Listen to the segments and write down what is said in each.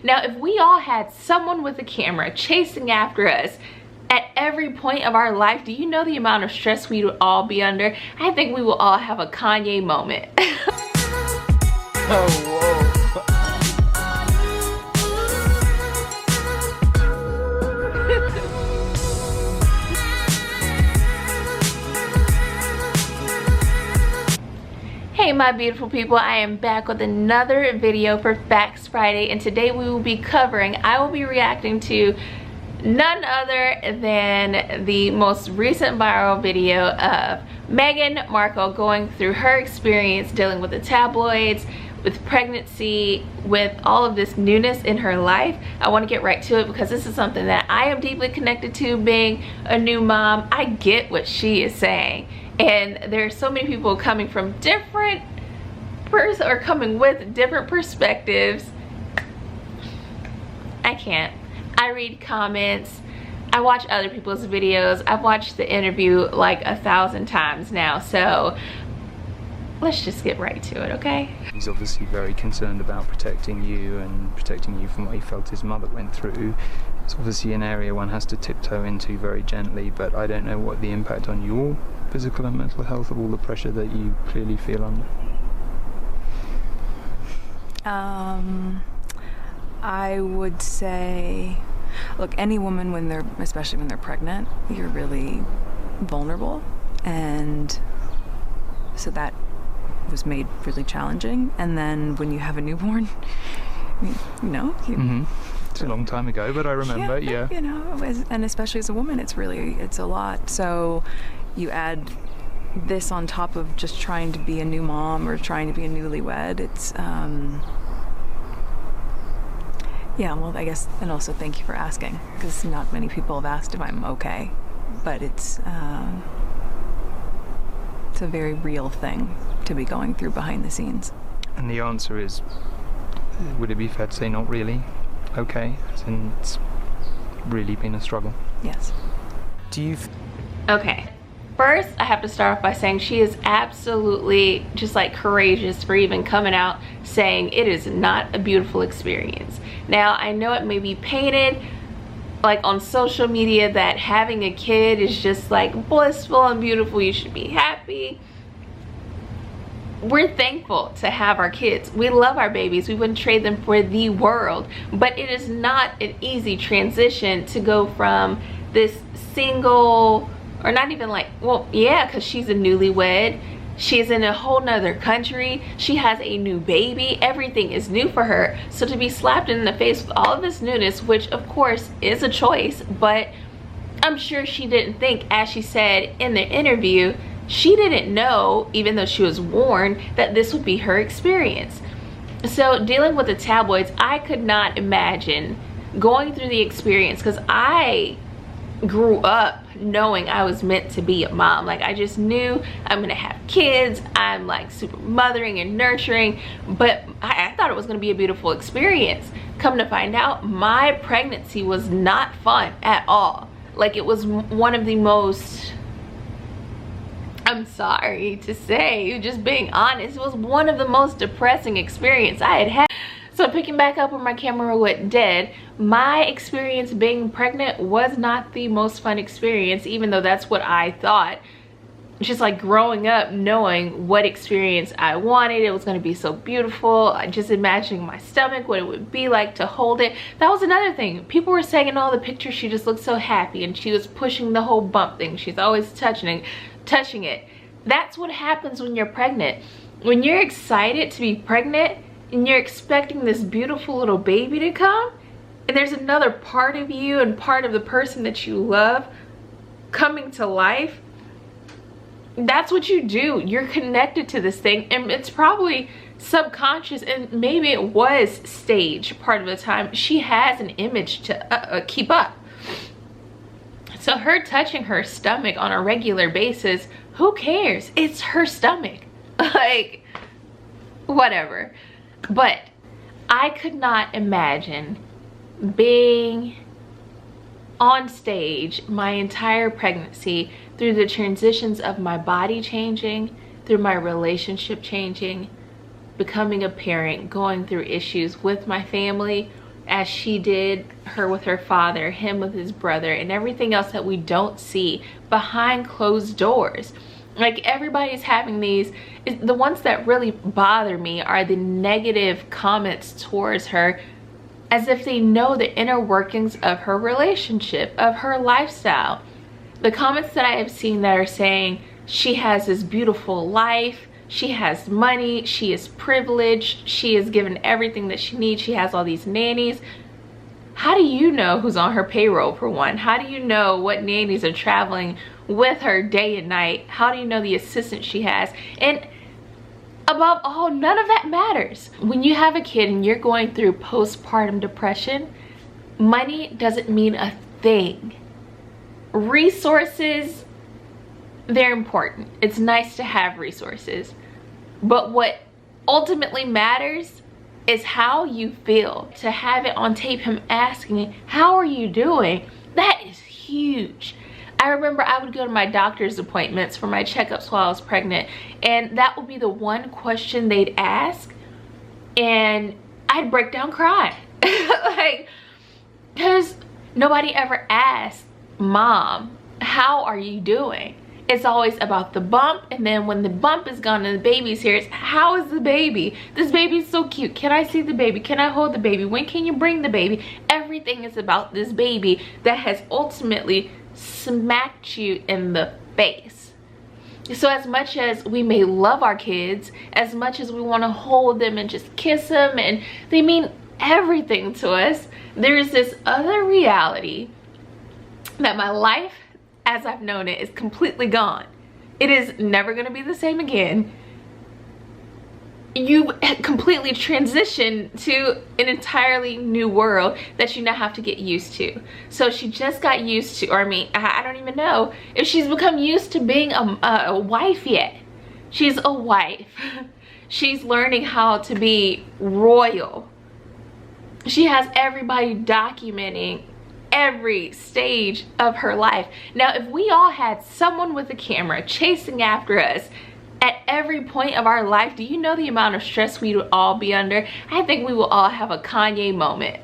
Now, if we all had someone with a camera chasing after us at every point of our life, do you know the amount of stress we would all be under? I think we will all have a Kanye moment. Oh, whoa. Hey my beautiful people, I am back with another video for Facts Friday, and today we will be covering, I will be reacting to none other than the most recent viral video of Meghan Markle going through her experience dealing with the tabloids, with pregnancy, with all of this newness in her life. I want to get right to it because this is something that I am deeply connected to, being a new mom. I get what she is saying. And there are so many people coming from different coming with different perspectives. I can't. I read comments. I watch other people's videos. I've watched the interview like 1,000 times now. So let's just get right to it, okay? He's obviously very concerned about protecting you and protecting you from what he felt his mother went through. It's obviously an area one has to tiptoe into very gently, but I don't know what the impact on your physical and mental health of all the pressure that you clearly feel under. I would say, look, any woman especially when they're pregnant, you're really vulnerable, and so that was made really challenging. And then when you have a newborn, It's a long time ago, but I remember, yeah. You know, and especially as a woman, it's a lot. So you add this on top of just trying to be a new mom or trying to be a newlywed. It's, yeah, well, I guess, and also thank you for asking, because not many people have asked if I'm okay, but it's a very real thing to be going through behind the scenes. And the answer is, would it be fair to say not really okay, since it's really been a struggle? Yes. Do you Okay, first I have to start off by saying she is absolutely just like courageous for even coming out saying it is not a beautiful experience. Now, I know it may be painted like on social media that having a kid is just like blissful and beautiful, you should be happy. We're thankful to have our kids. We love our babies. We wouldn't trade them for the world. But it is not an easy transition to go from this single, or not even like, well, yeah, because she's a newlywed. She's in a whole nother country. She has a new baby. Everything is new for her. So to be slapped in the face with all of this newness, which of course is a choice, but I'm sure she didn't think, as she said in the interview, she didn't know, even though she was warned, that this would be her experience. So dealing with the tabloids, I could not imagine going through the experience, because I grew up knowing I was meant to be a mom. Like, I just knew I'm gonna have kids. I'm like super mothering and nurturing, but I thought it was gonna be a beautiful experience. Come to find out, my pregnancy was not fun at all. Like, it was one of the most, I'm sorry to say, just being honest, it was one of the most depressing experiences I had had. So picking back up where my camera went dead, my experience being pregnant was not the most fun experience, even though that's what I thought. Just like growing up knowing what experience I wanted, it was going to be so beautiful. Just imagining my stomach, what it would be like to hold it. That was another thing. People were saying in all the pictures she just looked so happy, and she was pushing the whole bump thing. She's always touching it. That's what happens when you're pregnant. When you're excited to be pregnant and you're expecting this beautiful little baby to come, and there's another part of you and part of the person that you love coming to life, that's what you do. You're connected to this thing, and it's probably subconscious, and maybe it was staged part of the time. She has an image to keep up. So her touching her stomach on a regular basis, who cares? It's her stomach. Like, whatever. But I could not imagine being on stage my entire pregnancy, through the transitions of my body changing, through my relationship changing, becoming a parent, going through issues with my family, as she did her with her father, him with his brother, and everything else that we don't see behind closed doors. Like, everybody's having these, the ones that really bother me are the negative comments towards her, as if they know the inner workings of her relationship, of her lifestyle. The comments that I have seen that are saying she has this beautiful life, she has money, she is privileged, she is given everything that she needs, she has all these nannies. How do you know who's on her payroll, for one? How do you know what nannies are traveling with her day and night? How do you know the assistant she has? And above all, none of that matters. When you have a kid and you're going through postpartum depression, money doesn't mean a thing. Resources, they're important. It's nice to have resources. But what ultimately matters is how you feel. To have it on tape, him asking, how are you doing? That is huge. I remember I would go to my doctor's appointments for my checkups while I was pregnant, and that would be the one question they'd ask, and I'd break down crying. Like, because nobody ever asked, Mom, how are you doing? It's always about the bump, and then when the bump is gone and the baby's here, it's how is the baby? This baby's so cute. Can I see the baby? Can I hold the baby? When can you bring the baby? Everything is about this baby that has ultimately smacked you in the face. So as much as we may love our kids, as much as we want to hold them and just kiss them, and they mean everything to us, there's this other reality that my life as I've known it is completely gone. It is never going to be the same again. You completely transition to an entirely new world that you now have to get used to. So she just got used to, or I mean, I don't even know if she's become used to being a wife yet. She's a wife. She's learning how to be royal. She has everybody documenting every stage of her life. Now, if we all had someone with a camera chasing after us at every point of our life, do you know the amount of stress we would all be under? I think we will all have a Kanye moment.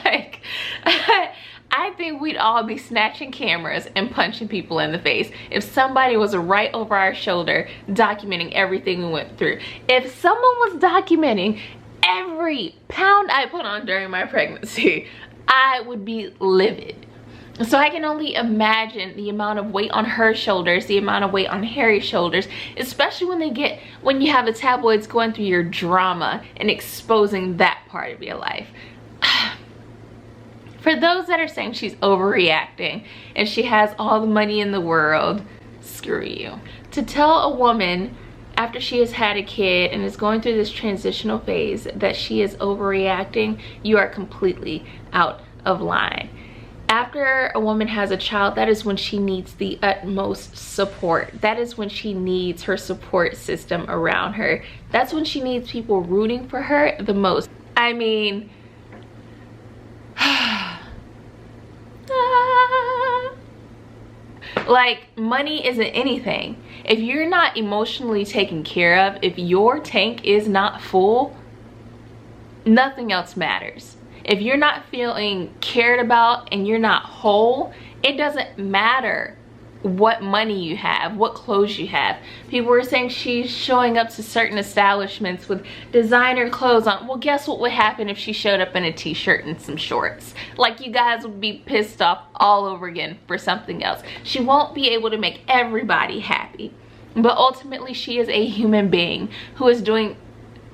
Like, I think we'd all be snatching cameras and punching people in the face if somebody was right over our shoulder documenting everything we went through. If someone was documenting every pound I put on during my pregnancy, I would be livid. So I can only imagine the amount of weight on her shoulders, the amount of weight on Harry's shoulders, especially when you have the tabloids going through your drama and exposing that part of your life. For those that are saying she's overreacting and she has all the money in the world, screw you. To tell a woman after she has had a kid and is going through this transitional phase that she is overreacting, you are completely out of line. After a woman has a child, that is when she needs the utmost support. That is when she needs her support system around her. That's when she needs people rooting for her the most. I mean, like, money isn't anything. If you're not emotionally taken care of, if your tank is not full, nothing else matters. If you're not feeling cared about and you're not whole, it doesn't matter what money you have, what clothes you have. People were saying she's showing up to certain establishments with designer clothes on. Well, guess what would happen if she showed up in a t-shirt and some shorts? Like, you guys would be pissed off all over again for something else. She won't be able to make everybody happy. But ultimately, she is a human being who is doing,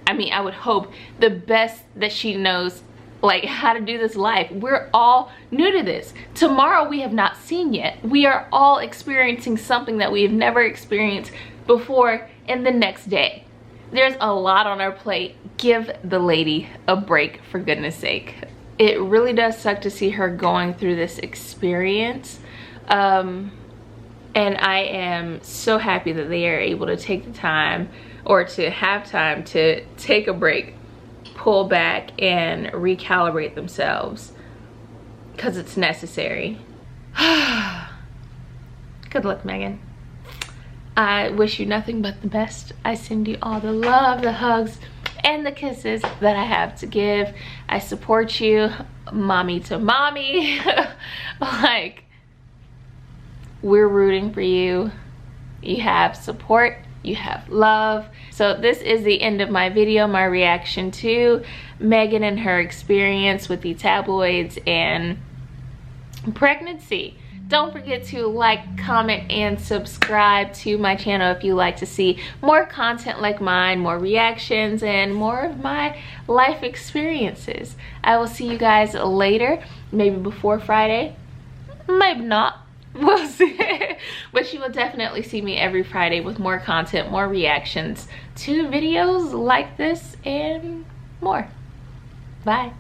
I mean, I would hope, the best that she knows, like, how to do this life. We're all new to this. Tomorrow we have not seen yet. We are all experiencing something that we have never experienced before in the next day. There's a lot on our plate. Give the lady a break, for goodness sake. It really does suck to see her going through this experience. And I am so happy that they are able to take the time, or to have time to take a break, pull back, and recalibrate themselves, because it's necessary. Good luck, Meghan. I wish you nothing but the best. I send you all the love, the hugs, and the kisses that I have to give. I support you, mommy to mommy. Like, we're rooting for you. You have support, you have love. So this is the end of my video, my reaction to Meghan and her experience with the tabloids and pregnancy. Don't forget to like, comment, and subscribe to my channel if you like to see more content like mine, more reactions, and more of my life experiences. I will see you guys later, maybe before Friday, maybe not. We'll see. But you will definitely see me every Friday with more content, more reactions to videos like this, and more. Bye.